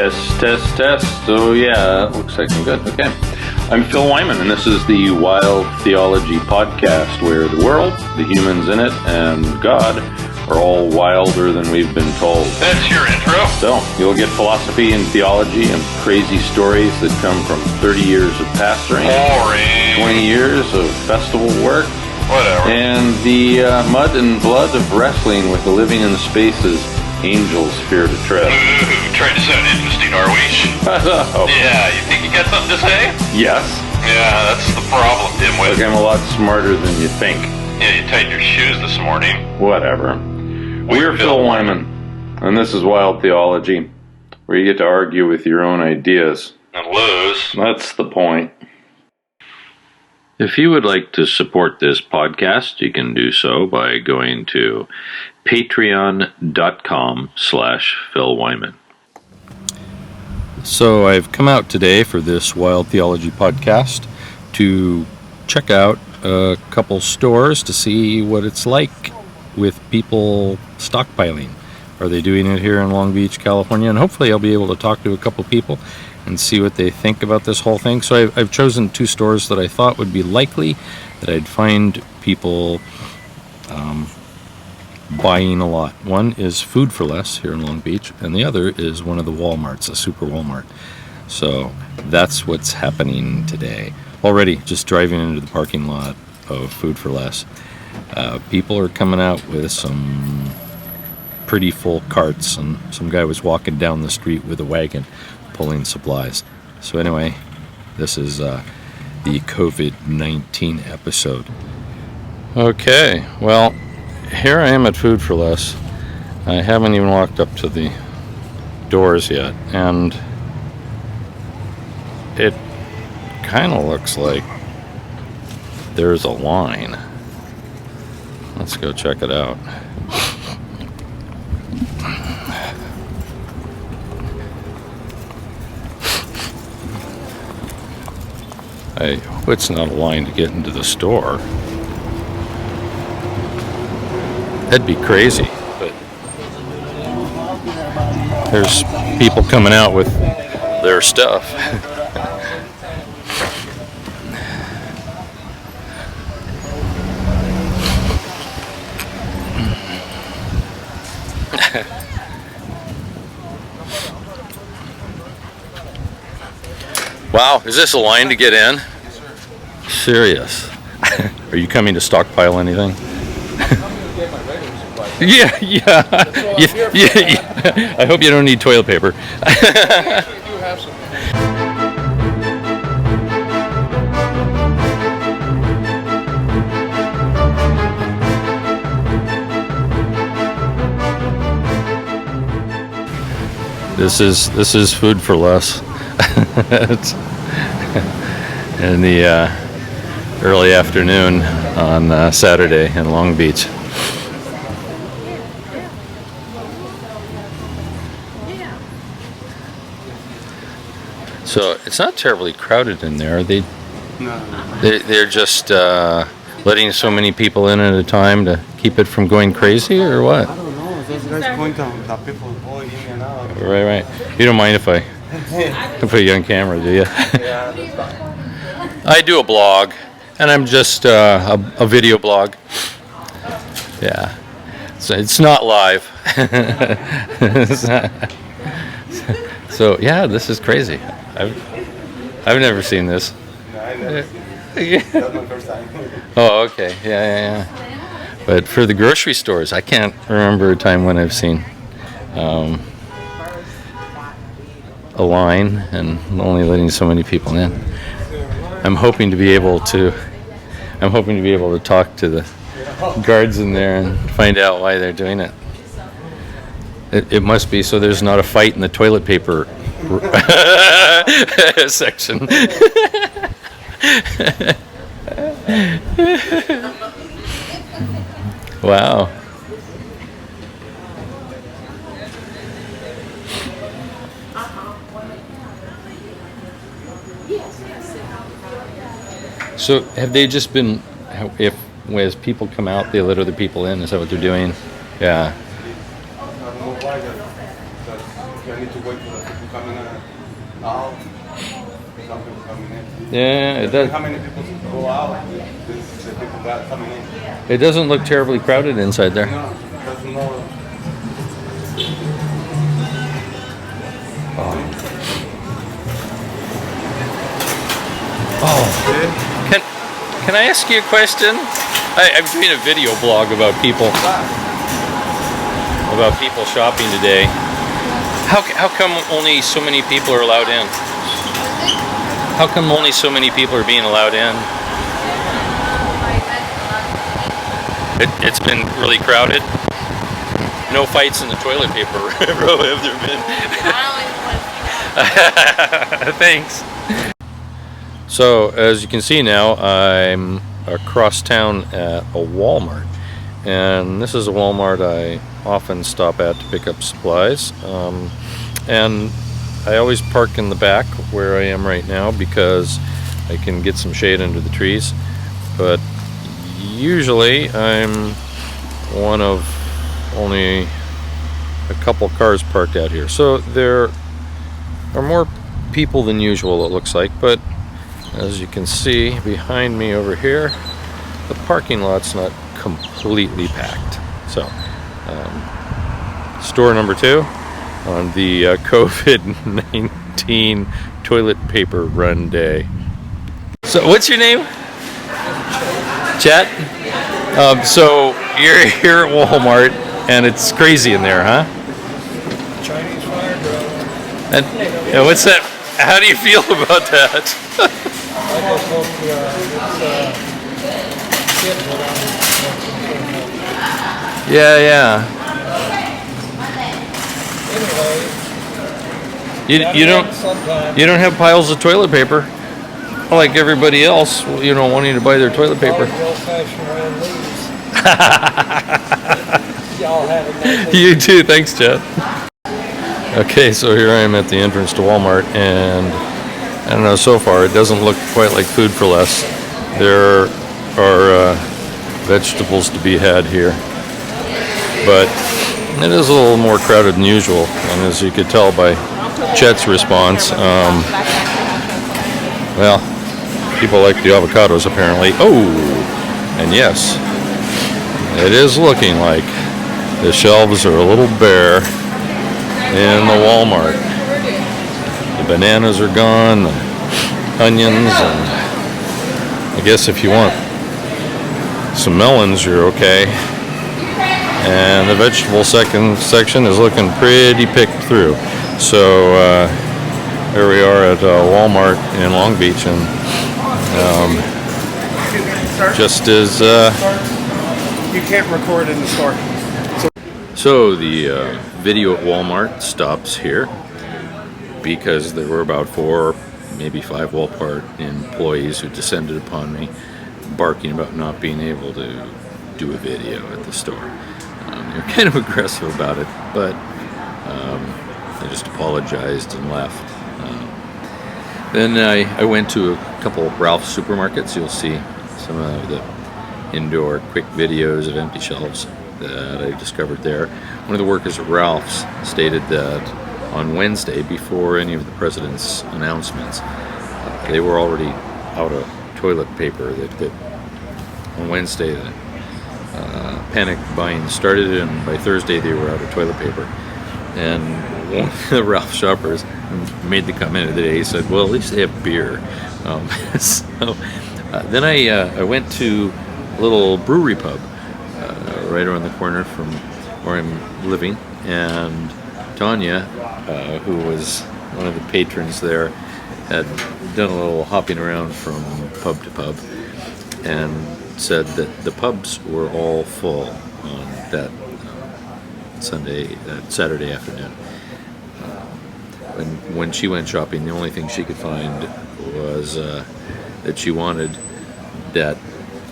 Test. So yeah, looks like I'm good. Okay. I'm Phil Wyman, and this is the Wild Theology podcast, where the world, the humans in it, and God are all wilder than we've been told. That's your intro? So, you'll get philosophy and theology and crazy stories that come from 30 years of pastoring. Boring. 20 years of festival work. Whatever. And the mud and blood of wrestling with the living in spaces angels fear to tread. Ooh, trying to sound interesting, are we? Oh. Yeah, you think you got something to say? Yes. Yeah, that's the problem, dimwit. Look, I'm a lot smarter than you think. Yeah, you tightened your shoes this morning. Whatever. We're Phil Wyman, and this is Wild Theology, where you get to argue with your own ideas. And lose. That's the point. If you would like to support this podcast, you can do so by going to patreon.com/Phil Wyman. So I've come out today for this Wild Theology podcast to check out a couple stores to see what it's like with people stockpiling. Are they doing it here in Long Beach, California? And hopefully I'll be able to talk to a couple people and see what they think about this whole thing. So I've chosen two stores that I thought would be likely that I'd find people buying a lot. One is Food for Less here in Long Beach, and the other is one of the Walmarts, a super Walmart. So that's what's happening today. Already, just driving into the parking lot of Food for Less, people are coming out with some pretty full carts, and some guy was walking down the street with a wagon pulling supplies. So anyway, this is the COVID-19 episode. Okay, well, here I am at Food for Less. I haven't even walked up to the doors yet, and it kind of looks like there's a line. Let's go check it out. I hope it's not a line to get into the store. That'd be crazy, but there's people coming out with their stuff. Wow, is this a line to get in? Yes, sir. Serious. Are you coming to stockpile anything? Yeah. I hope you don't need toilet paper. This is Food for Less. It's in the early afternoon on Saturday in Long Beach. So it's not terribly crowded in there. They're just letting so many people in at a time to keep it from going crazy, or what? I don't know. Those guys point out that people going in and out. Right. You don't mind if I put you on camera, do you? Yeah, that's fine. I do a blog, and I'm just a video blog. Yeah. So it's not live. So yeah, this is crazy. I've never seen this. No, I never seen it. That's my first time. Oh, okay. Yeah. But for the grocery stores, I can't remember a time when I've seen a line and only letting so many people in. I'm hoping to be able to talk to the guards in there and find out why they're doing it. It must be so there's not a fight in the toilet paper section. Wow. So have they just been, as people come out, they let other people in? Is that what they're doing? Yeah. because I need to wait for the people coming out. Some people coming in. Yeah, it does. How many people go out? This is the people that coming in. It doesn't look terribly crowded inside there. No, there's no. Can I ask you a question? I'm doing a video blog about people shopping today. How come only so many people are allowed in? How come only so many people are being allowed in? It's been really crowded. No fights in the toilet paper row, have there been? Thanks. So, as you can see now, I'm across town at a Walmart. And this is a Walmart I often stop at to pick up supplies. And I always park in the back where I am right now because I can get some shade under the trees. But usually I'm one of only a couple cars parked out here. So there are more people than usual, it looks like. But as you can see behind me over here, the parking lot's not completely packed. So, store number 2 on the COVID-19 toilet paper run day. So, what's your name? Chet? So, you're here at Walmart, and it's crazy in there, huh? Chinese fire drill. And what's that? How do you feel about that? I just hope kids will Yeah. Anyway, You don't have piles of toilet paper like everybody else, wanting to buy their toilet paper. Y'all have a nice day. You too, thanks, Chet. Okay, so here I am at the entrance to Walmart, and I don't know, so far it doesn't look quite like Food for Less. There are vegetables to be had here, but it is a little more crowded than usual, and as you could tell by Chet's response, well, people like the avocados apparently. Oh, and yes, it is looking like the shelves are a little bare in the Walmart. The bananas are gone, the onions, and I guess if you want some melons, you're okay. And the vegetable section is looking pretty picked through. So here we are at Walmart in Long Beach, and just as You can't record in the store. so the video at Walmart stops here because there were about 4, maybe 5 Walmart employees who descended upon me, barking about not being able to do a video at the store. They were kind of aggressive about it, but I just apologized and left. Then I went to a couple of Ralph's supermarkets. You'll see some of the indoor quick videos of empty shelves that I discovered there. One of the workers at Ralph's stated that on Wednesday, before any of the president's announcements, they were already out of toilet paper. That on Wednesday, the panic buying started, and by Thursday they were out of toilet paper. And one of the Ralph shoppers made the comment of the day. He said, "Well, at least they have beer." Then I went to a little brewery pub right around the corner from where I'm living, and Tanya, who was one of the patrons there, had done a little hopping around from pub to pub, and said that the pubs were all full on that Saturday afternoon. When she went shopping, the only thing she could find was that she wanted that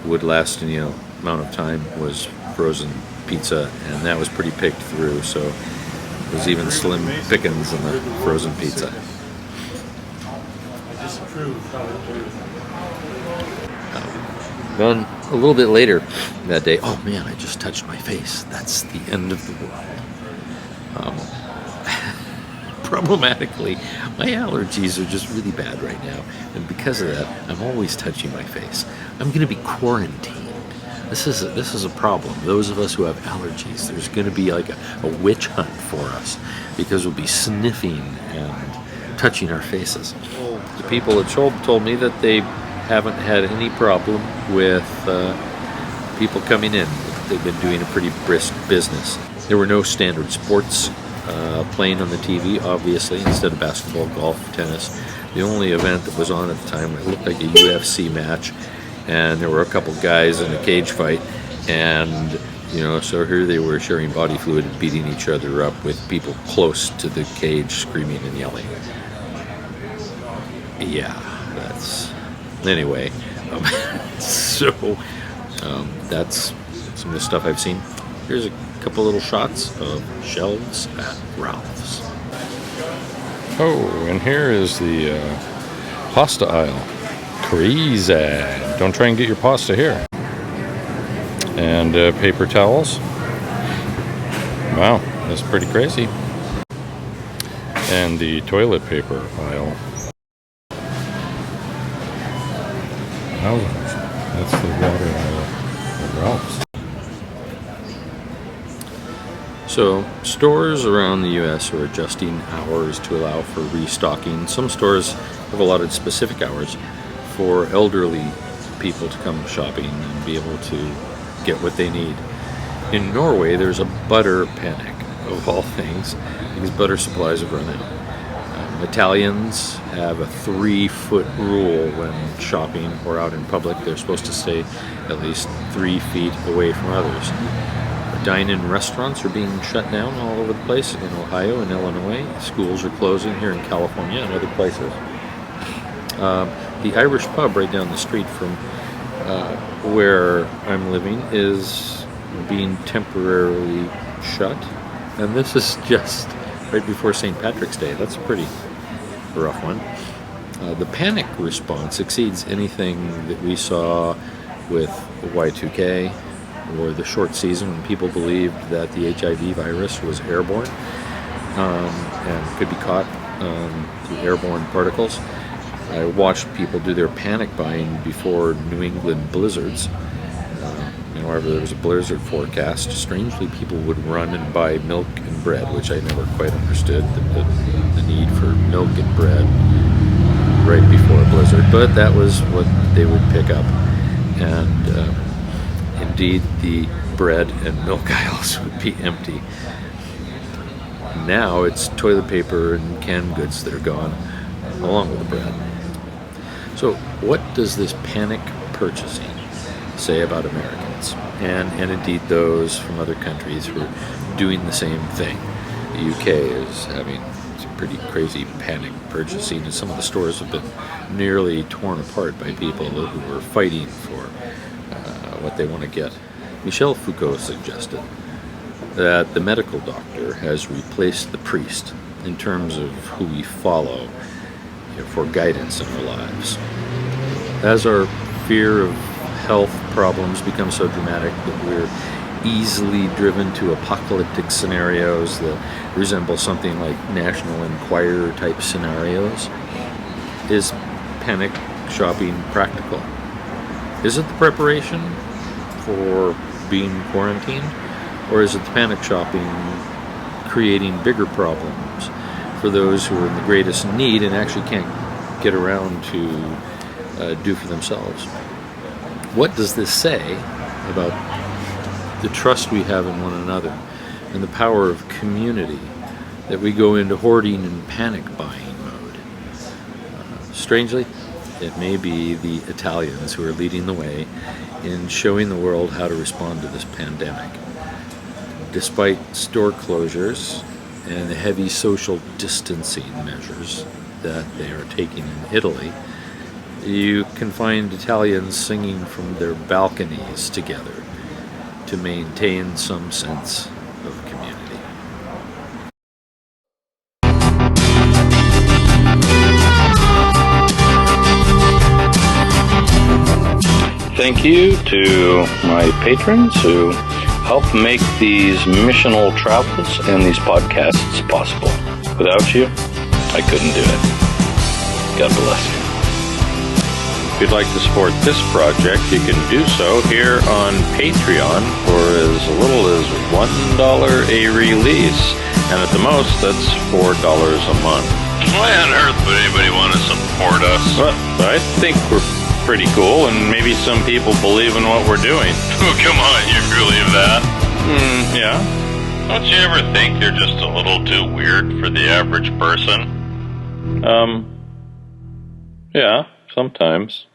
would last any amount of time was frozen pizza, and that was pretty picked through, so it was even slim pickings in the frozen pizza. Then a little bit later that day, oh man, I just touched my face. That's the end of the world. problematically, my allergies are just really bad right now. And because of that, I'm always touching my face. I'm going to be quarantined. This is a problem. Those of us who have allergies, there's going to be like a witch hunt for us because we'll be sniffing and touching our faces. The people at Chet told me that they haven't had any problem with people coming in. They've been doing a pretty brisk business. There were no standard sports playing on the TV, obviously, instead of basketball, golf, tennis. The only event that was on at the time, it looked like a UFC match, and there were a couple guys in a cage fight, and so here they were sharing body fluid and beating each other up with people close to the cage screaming and yelling. Yeah, that's... Anyway, that's some of the stuff I've seen. Here's a couple little shots of shelves at Ralph's. Oh, and here is the pasta aisle. Crazy. Don't try and get your pasta here. And paper towels. Wow, that's pretty crazy. And the toilet paper aisle. Wow, that's the water aisle at Ralph's. So, stores around the U.S. are adjusting hours to allow for restocking. Some stores have allotted specific hours for elderly people to come shopping and be able to get what they need. In Norway, there's a butter panic, of all things, because butter supplies have run out. Italians have a 3-foot rule when shopping or out in public. They're supposed to stay at least 3 feet away from others. Dine-in restaurants are being shut down all over the place in Ohio and Illinois. Schools are closing here in California and other places. The Irish pub right down the street from where I'm living is being temporarily shut. And this is just right before St. Patrick's Day. That's a pretty rough one. The panic response exceeds anything that we saw with Y2K or the short season when people believed that the HIV virus was airborne and could be caught through airborne particles. I watched people do their panic buying before New England blizzards. Whenever there was a blizzard forecast, strangely people would run and buy milk and bread, which I never quite understood, the need for milk and bread right before a blizzard, but that was what they would pick up. And indeed, the bread and milk aisles would be empty. Now it's toilet paper and canned goods that are gone, along with the bread. So what does this panic purchasing say about Americans, and indeed those from other countries who are doing the same thing? The UK is having some pretty crazy panic purchasing, and some of the stores have been nearly torn apart by people who are fighting for what they want to get. Michel Foucault suggested that the medical doctor has replaced the priest in terms of who we follow for guidance in our lives. As our fear of health problems become so dramatic that we're easily driven to apocalyptic scenarios that resemble something like National Enquirer type scenarios, is panic shopping practical? Is it the preparation for being quarantined, or is it the panic shopping creating bigger problems for those who are in the greatest need and actually can't get around to do for themselves? What does this say about the trust we have in one another and the power of community, that we go into hoarding and panic buying mode? Strangely, it may be the Italians who are leading the way in showing the world how to respond to this pandemic. Despite store closures and the heavy social distancing measures that they are taking in Italy, you can find Italians singing from their balconies together to maintain some sense of community. Thank you to my patrons who help make these missional travels and these podcasts possible. Without you, I couldn't do it. God bless you. If you'd like to support this project, you can do so here on Patreon for as little as $1 a release. And at the most, that's $4 a month. Why on earth would anybody want to support us? But I think we're pretty cool, and maybe some people believe in what we're doing. Oh, come on, you believe that? Yeah. Don't you ever think you're just a little too weird for the average person? Yeah, sometimes.